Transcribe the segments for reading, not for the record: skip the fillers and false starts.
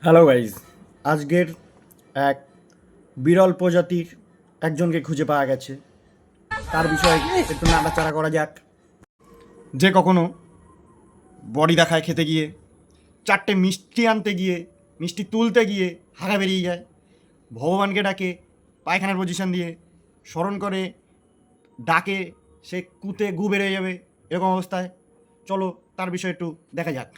Hello guys, আজকের এক বিরল প্রজাতির একজনকে খুঁজে পাওয়া গেছে। তার বিষয়ে একটু নাড়াচাড়া করা যাক। যে কখনো বডি দেখায় খেতে গিয়ে, চারটে মিষ্টি আনতে গিয়ে, মিষ্টি তুলতে গিয়ে হাগা বেরিয়ে যায়, ভগবানকে ডাকে পায়খানার পজিশন দিয়ে, স্মরণ করে ডাকে সে কুতে গু বেরিয়ে যাবে, এরকম অবস্থায় চলো তার বিষয়ে একটু দেখা যাক।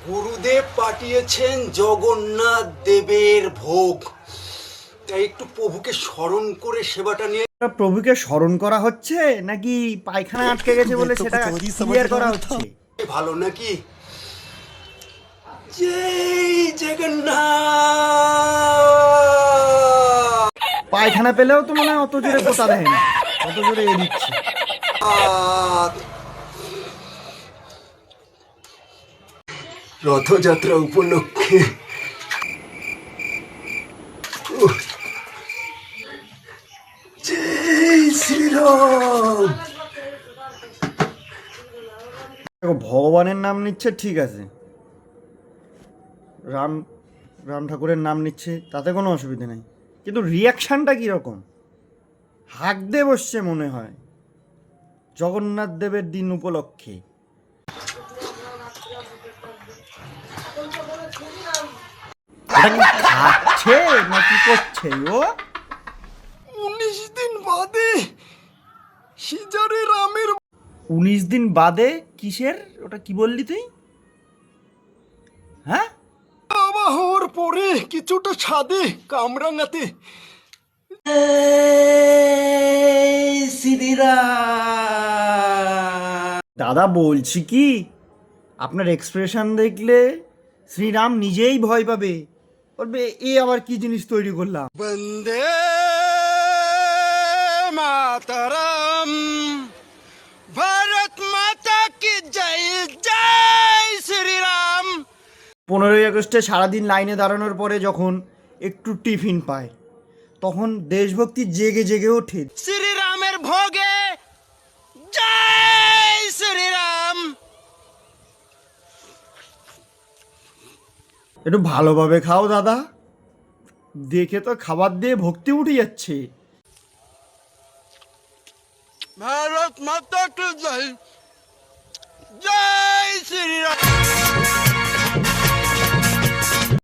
গুরুদেব পাঠিয়েছেন জগন্নাথ দেবের ভোগ, তাই একটু প্রভুকে স্মরণ করে সেবাটা নিয়ে। প্রভুকে স্মরণ করা হচ্ছে নাকি পায়খানা আটকে গেছে বলে সেটা ক্লিয়ার করা হচ্ছে? ভালো নাকি? জয় জগন্নাথ। পায়খানা পেলেও তো মনে হয় অত জোরে পোতা দেয় না, অত জোরে এ দিচ্ছে। রথযাত্রা উপলক্ষে জয় শ্রীরাম। দেখো, ভগবানের নাম নিচ্ছে ঠিক আছে, রাম রাম ঠাকুরের নাম নিচ্ছে, তাতে কোনো অসুবিধা নেই, কিন্তু রিয়াকশানটা কীরকম? হাঁক দিয়ে বসছে মনে হয় জগন্নাথ দেবের দিন উপলক্ষে। এটা কি খাচ্ছে না কি করছে ও? 19 দিন বাদে সিজারে রামের 19 দিন বাদে কিসের? ওটা কি বললি তুই? হ্যাঁ, বাবা হওয়ার পরে কিছুটা ছাদে কামরাঙাতে। দাদা বলছি কি, আপনার এক্সপ্রেশন দেখলে শ্রীরাম নিজেই ভয় পাবে, বলবে এ আবার কি জিনিস তৈরি করলাম। বন্দে মাতরম, ভারত মাতা কি জয়, জয় শ্রীরাম। 15ই আগস্টে সারাদিন লাইনে দাঁড়ানোর পরে যখন একটু টিফিন পায়, তখন দেশভক্তি জেগে জেগে ওঠে। শ্রীরামের ভোগে জয় শ্রীরাম। একটু ভালোভাবে খাও দাদা, দেখে তো খাবার দিয়ে ভক্তি উঠে যাচ্ছে। ভারত মাতা কি জয়, জয় শ্রীরাম।